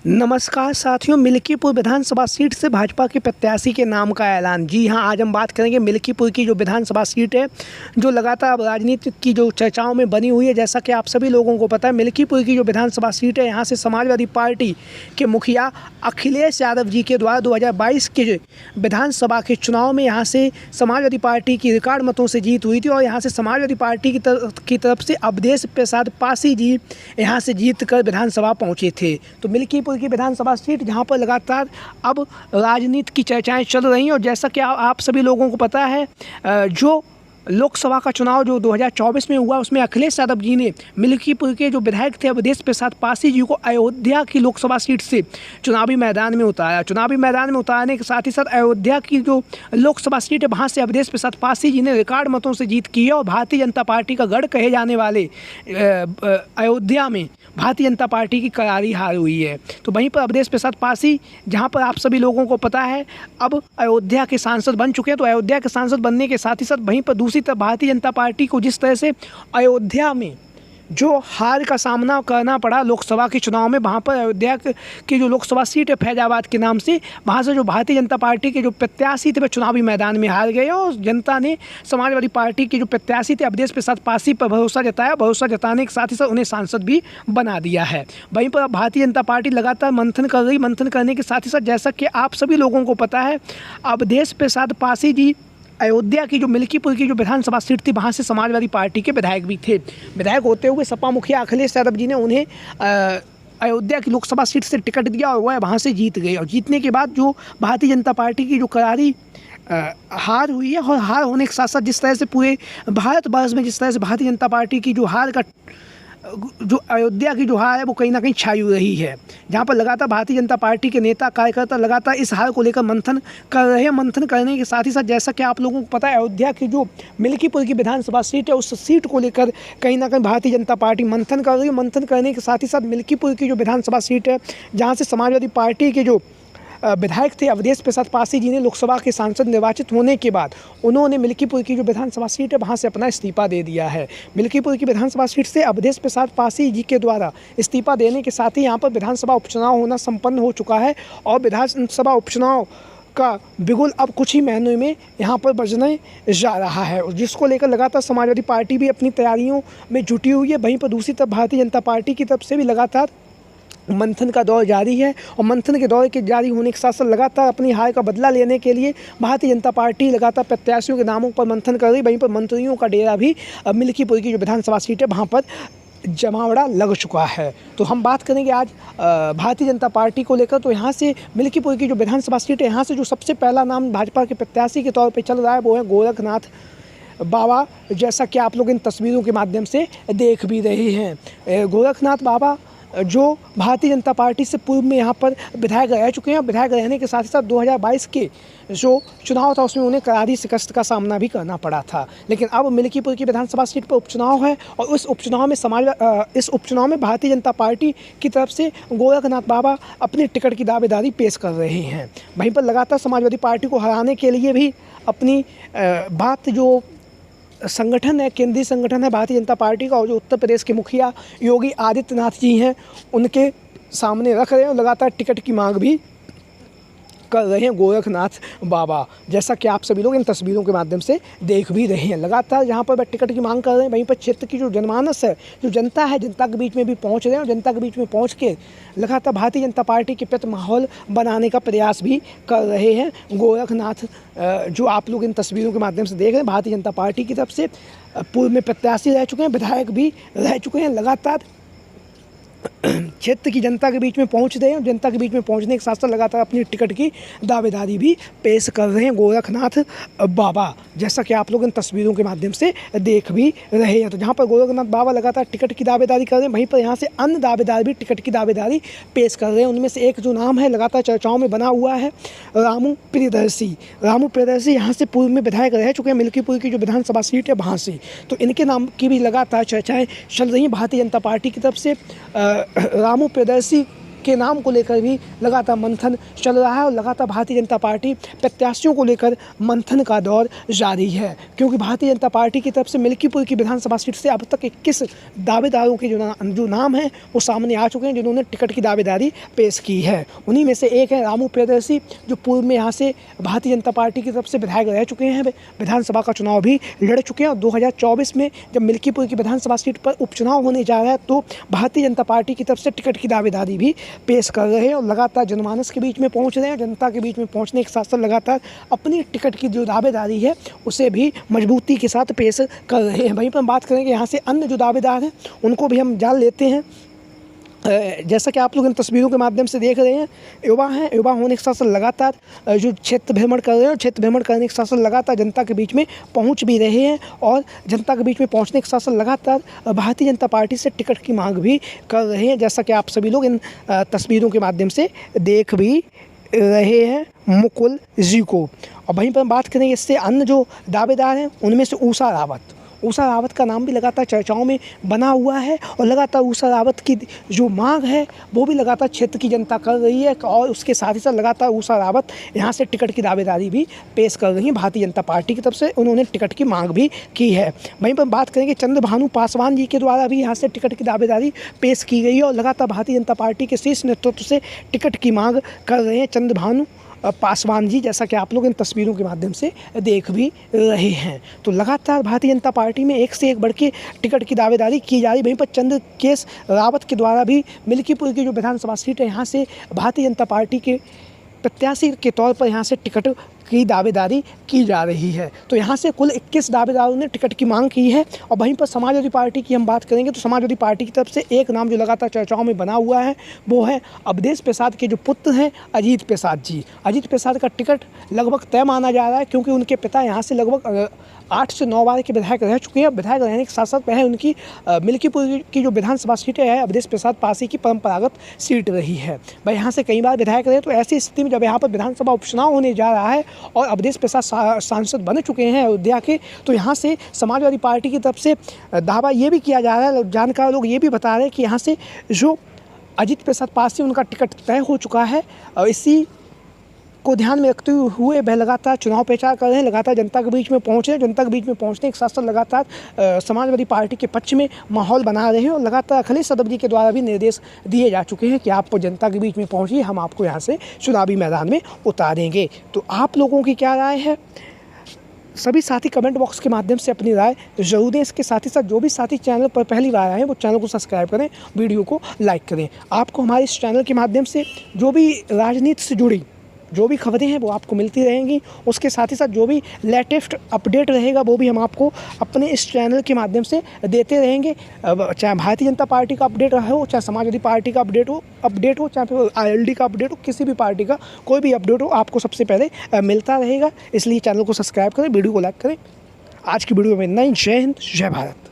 नमस्कार साथियों, मिल्कीपुर विधानसभा सीट से भाजपा के प्रत्याशी के नाम का ऐलान। जी हां, आज हम बात करेंगे मिल्कीपुर की जो विधानसभा सीट है, जो लगातार राजनीति की जो चर्चाओं में बनी हुई है। जैसा कि आप सभी लोगों को पता है, मिल्कीपुर की जो विधानसभा सीट है, यहां से समाजवादी पार्टी के मुखिया अखिलेश यादव जी के द्वारा 2022 के विधानसभा के चुनाव में यहाँ से समाजवादी पार्टी की रिकॉर्ड मतों से जीत हुई थी और यहाँ से समाजवादी पार्टी की तरफ से अवधेश प्रसाद पासी जी यहाँ से जीत कर विधानसभा पहुँचे थे। तो मिल्कीपुर की विधानसभा सीट जहां पर लगातार अब राजनीति की चर्चाएं चल रही हैं और जैसा कि आप सभी लोगों को पता है, जो लोकसभा का चुनाव जो 2024 में हुआ, उसमें अखिलेश यादव जी ने मिल्कीपुर के जो विधायक थे अवधेश प्रसाद पासी जी को अयोध्या की लोकसभा सीट से चुनावी मैदान में उतारा। चुनावी मैदान में उतारने के साथ ही साथ अयोध्या की जो लोकसभा सीट है, वहाँ से अवधेश प्रसाद पासी जी ने रिकॉर्ड मतों से जीत की है और भारतीय जनता पार्टी का गढ़ कहे जाने वाले अयोध्या में भारतीय जनता पार्टी की करारी हार हुई है। तो वहीं पर अवधेश प्रसाद पासी, जहां पर आप सभी लोगों को पता है, अब अयोध्या के सांसद बन चुके हैं। तो अयोध्या के सांसद बनने के साथ ही साथ वहीं पर दूसरी तरफ भारतीय जनता पार्टी को जिस तरह से अयोध्या में जो हार का सामना करना पड़ा लोकसभा के चुनाव में, वहाँ पर अयोध्या की जो लोकसभा सीट है फैजाबाद के नाम से, वहाँ से जो भारतीय जनता पार्टी के जो प्रत्याशी थे वह चुनावी मैदान में हार गए और जनता ने समाजवादी पार्टी के जो प्रत्याशी थे अवधेश प्रसाद पासी पर भरोसा जताया। भरोसा जताने के साथ ही साथ उन्हें सांसद भी बना दिया है। वहीं पर भारतीय जनता पार्टी लगातार मंथन कर रही। मंथन करने के साथ ही साथ जैसा कि आप सभी लोगों को पता है, अवधेश प्रसाद पासी जी अयोध्या की जो मिल्कीपुर की जो विधानसभा सीट थी, वहाँ से समाजवादी पार्टी के विधायक भी थे। विधायक होते हुए सपा मुखिया अखिलेश यादव जी ने उन्हें अयोध्या की लोकसभा सीट से टिकट दिया और वह वहाँ से जीत गए। और जीतने के बाद जो भारतीय जनता पार्टी की जो करारी हार हुई है, और हार होने के साथ साथ जिस तरह से पूरे भारतवर्ष में जिस तरह से भारतीय जनता पार्टी की जो हार का जो अयोध्या की जो हार है वो कहीं ना कहीं छाई रही है, जहाँ पर लगातार भारतीय जनता पार्टी के नेता कार्यकर्ता लगातार इस हार को लेकर मंथन कर रहे हैं। मंथन करने के साथ ही साथ जैसा कि आप लोगों को पता है, अयोध्या की जो मिल्कीपुर की विधानसभा सीट है, उस सीट को लेकर कहीं ना कहीं भारतीय जनता पार्टी मंथन कर रही है। मंथन करने के साथ ही साथ मिल्कीपुर की जो विधानसभा सीट है, जहाँ से समाजवादी पार्टी के जो विधायक थे अवधेश प्रसाद पासी जी ने लोकसभा के सांसद निर्वाचित होने के बाद उन्होंने मिल्कीपुर की जो विधानसभा सीट है वहाँ से अपना इस्तीफा दे दिया है। मिल्कीपुर की विधानसभा सीट से अवधेश प्रसाद पासी जी के द्वारा इस्तीफा देने के साथ ही यहाँ पर विधानसभा उपचुनाव होना संपन्न हो चुका है और विधानसभा उपचुनाव का बिगुल अब कुछ ही महीनों में यहाँ पर बजने जा रहा है, जिसको लेकर लगातार समाजवादी पार्टी भी अपनी तैयारियों में जुटी हुई है। वहीं पर दूसरी तरफ भारतीय जनता पार्टी की तरफ से भी लगातार मंथन का दौर जारी है और मंथन के दौर के जारी होने के साथ साथ लगातार अपनी हार का बदला लेने के लिए भारतीय जनता पार्टी लगातार प्रत्याशियों के नामों पर मंथन कर रही। वहीं पर मंत्रियों का डेरा भी मिल्कीपुर की जो विधानसभा सीट है वहाँ पर जमावड़ा लग चुका है। तो हम बात करेंगे आज भारतीय जनता पार्टी को लेकर। तो यहाँ से मिल्कीपुर की जो विधानसभा सीट है, यहाँ से जो सबसे पहला नाम भाजपा के प्रत्याशी के तौर पर चल रहा है वो है गोरखनाथ बाबा, जैसा कि आप लोग इन तस्वीरों के माध्यम से देख भी रहे हैं। गोरखनाथ बाबा जो भारतीय जनता पार्टी से पूर्व में यहाँ पर विधायक रह चुके हैं। विधायक रहने के साथ ही साथ 2022 के जो चुनाव था उसमें उन्हें करारी शिकस्त का सामना भी करना पड़ा था। लेकिन अब मिल्कीपुर की विधानसभा सीट पर उपचुनाव है और उस उपचुनाव में इस उपचुनाव में भारतीय जनता पार्टी की तरफ से गोरखनाथ बाबा अपने टिकट की दावेदारी पेश कर रहे हैं। वहीं पर लगातार समाजवादी पार्टी को हराने के लिए भी अपनी बात जो संगठन है, केंद्रीय संगठन है भारतीय जनता पार्टी का, और जो उत्तर प्रदेश के मुखिया योगी आदित्यनाथ जी हैं उनके सामने रख रहे हैं और लगातार टिकट की मांग भी कर रहे हैं गोरखनाथ बाबा, जैसा कि आप सभी लोग इन तस्वीरों के माध्यम से देख भी रहे हैं। लगातार जहां पर टिकट की मांग कर रहे हैं, वहीं पर क्षेत्र की जो जनमानस है, जो जनता है, जनता के बीच में भी पहुंच रहे हैं और जनता के बीच में पहुंच के लगातार भारतीय जनता पार्टी के प्रति माहौल बनाने का प्रयास भी कर रहे हैं गोरखनाथ, जो आप लोग इन तस्वीरों के माध्यम से देख रहे हैं। भारतीय जनता पार्टी की तरफ से पूर्व में प्रत्याशी रह चुके हैं, विधायक भी रह चुके हैं, लगातार क्षेत्र की जनता के बीच में पहुंच रहे हैं। जनता के बीच में पहुंचने के साथ साथ लगातार अपनी टिकट की दावेदारी भी पेश कर रहे हैं गोरखनाथ बाबा, जैसा कि आप लोग इन तस्वीरों के माध्यम से देख भी रहे हैं। तो जहां पर गोरखनाथ बाबा लगातार टिकट की दावेदारी कर रहे हैं, वहीं पर यहां से अन्य दावेदार भी टिकट की दावेदारी पेश कर रहे हैं। उनमें से एक जो नाम है लगातार चर्चाओं में बना हुआ है, रामू प्रियदर्शी। रामू प्रियदर्शी यहाँ से पूर्व में विधायक रह चुके हैं मिल्कीपुर की जो विधानसभा सीट है वहाँ से। तो इनके नाम की भी लगातार चर्चाएँ चल रही हैं भारतीय जनता पार्टी की तरफ से। रामू प्रियदर्शी के नाम को लेकर भी लगातार मंथन चल रहा है और लगातार भारतीय जनता पार्टी प्रत्याशियों को लेकर मंथन का दौर जारी है, क्योंकि भारतीय जनता पार्टी की तरफ से मिल्कीपुर की विधानसभा सीट से अब तक 21 दावेदारों के जो नाम हैं वो सामने आ चुके हैं, जिन्होंने टिकट की दावेदारी पेश की है। उन्हीं में से एक है रामू प्रियदर्शी, जो पूर्व में यहाँ से भारतीय जनता पार्टी की तरफ से विधायक रह चुके हैं, विधानसभा का चुनाव भी लड़ चुके हैं और 2024 में जब मिल्कीपुर की विधानसभा सीट पर उपचुनाव होने जा रहा है तो भारतीय जनता पार्टी की तरफ से टिकट की दावेदारी भी पेश कर रहे हैं और लगातार जनमानस के बीच में पहुंच रहे हैं। जनता के बीच में पहुंचने के साथ साथ लगातार अपनी टिकट की जो दावेदारी है उसे भी मजबूती के साथ पेश कर रहे हैं। वहीं पर हम बात करेंगे यहाँ से अन्य जो दावेदार हैं उनको भी हम जान लेते हैं। जैसा कि आप लोग इन तस्वीरों के माध्यम से देख रहे हैं, युवा हैं, युवा होने के साथ साथ लगातार जो क्षेत्र भ्रमण कर रहे हैं, क्षेत्र भ्रमण करने के साथ साथ लगातार जनता के बीच में पहुंच भी रहे हैं और जनता के बीच में पहुंचने के साथ साथ लगातार भारतीय जनता पार्टी से टिकट की मांग भी कर रहे हैं, जैसा कि आप सभी लोग इन तस्वीरों के माध्यम से देख भी रहे हैं मुकुल जी को। और वहीं पर हम बात करेंगे इससे अन्य जो दावेदार हैं उनमें से उषा रावत का नाम भी लगातार चर्चाओं में बना हुआ है और लगातार उषा रावत की जो मांग है वो भी लगातार क्षेत्र की जनता कर रही है और उसके साथ ही साथ लगातार उषा रावत यहाँ से टिकट की दावेदारी भी पेश कर रही है। भारतीय जनता पार्टी की तरफ से उन्होंने टिकट की मांग भी की है। वहीं पर बात करेंगे चंद्रभानु पासवान जी के द्वारा भी यहाँ से टिकट की दावेदारी पेश की गई है और लगातार भारतीय जनता पार्टी के शीर्ष नेतृत्व से टिकट की मांग कर रहे हैं चंद्रभानु पासवान जी, जैसा कि आप लोग इन तस्वीरों के माध्यम से देख भी रहे हैं। तो लगातार भारतीय जनता पार्टी में एक से एक बढ़ के टिकट की दावेदारी की जा रही। वहीं पर चंद्रकेश रावत के द्वारा भी मिल्कीपुर की जो विधानसभा सीट है यहाँ से भारतीय जनता पार्टी के प्रत्याशी के तौर पर यहाँ से टिकट की दावेदारी की जा रही है। तो यहाँ से कुल 21 दावेदारों ने टिकट की मांग की है। और वहीं पर समाजवादी पार्टी की हम बात करेंगे तो समाजवादी पार्टी की तरफ से एक नाम जो लगातार चर्चाओं में बना हुआ है वो है अवधेश प्रसाद के जो पुत्र हैं अजीत प्रसाद जी। अजीत प्रसाद का टिकट लगभग तय माना जा रहा है, क्योंकि उनके पिता यहाँ से लगभग 8 से 9 बार के विधायक रह चुके हैं। विधायक रहने के साथ साथ वह उनकी मिल्कीपुर की जो विधानसभा सीटें है अवधेश प्रसाद पासी की परंपरागत सीट रही है। वह यहाँ से कई बार विधायक रहे। तो ऐसी स्थिति में जब यहाँ पर विधानसभा उपचुनाव होने जा रहा है और अवधेश प्रसाद सांसद बन चुके हैं अयोध्या के, तो यहाँ से समाजवादी पार्टी की तरफ से दावा ये भी किया जा रहा है, जानकार लोग ये भी बता रहे हैं कि यहाँ से जो अजीत प्रसाद पासी उनका टिकट तय हो चुका है। इसी को ध्यान में रखते हुए वह लगातार चुनाव प्रचार कर रहे हैं, लगातार जनता के बीच में पहुँच रहे हैं। जनता के बीच में पहुँचने के साथ साथ लगातार समाजवादी पार्टी के पक्ष में माहौल बना रहे हैं और लगातार अखिलेश यादव जी के द्वारा भी निर्देश दिए जा चुके हैं कि आप जनता के बीच में पहुँचिए, हम आपको यहाँ से चुनावी मैदान में उतारेंगे। तो आप लोगों की क्या राय है? सभी साथी कमेंट बॉक्स के माध्यम से अपनी राय जरूर दें। इसके साथ ही साथ जो भी साथी चैनल पर पहली बार आए हैं वो चैनल को सब्सक्राइब करें, वीडियो को लाइक करें। आपको हमारे इस चैनल के माध्यम से जो भी राजनीति से जुड़ी जो भी खबरें हैं वो आपको मिलती रहेंगी। उसके साथ ही साथ जो भी लेटेस्ट अपडेट रहेगा वो भी हम आपको अपने इस चैनल के माध्यम से देते रहेंगे। चाहे भारतीय जनता पार्टी का अपडेट हो, चाहे समाजवादी पार्टी का अपडेट हो, चाहे फिर ILD का अपडेट हो, किसी भी पार्टी का कोई भी अपडेट हो आपको सबसे पहले मिलता रहेगा। इसलिए चैनल को सब्सक्राइब करें, वीडियो को लाइक करें। आज की वीडियो में इतना ही। जय हिंद, जय भारत।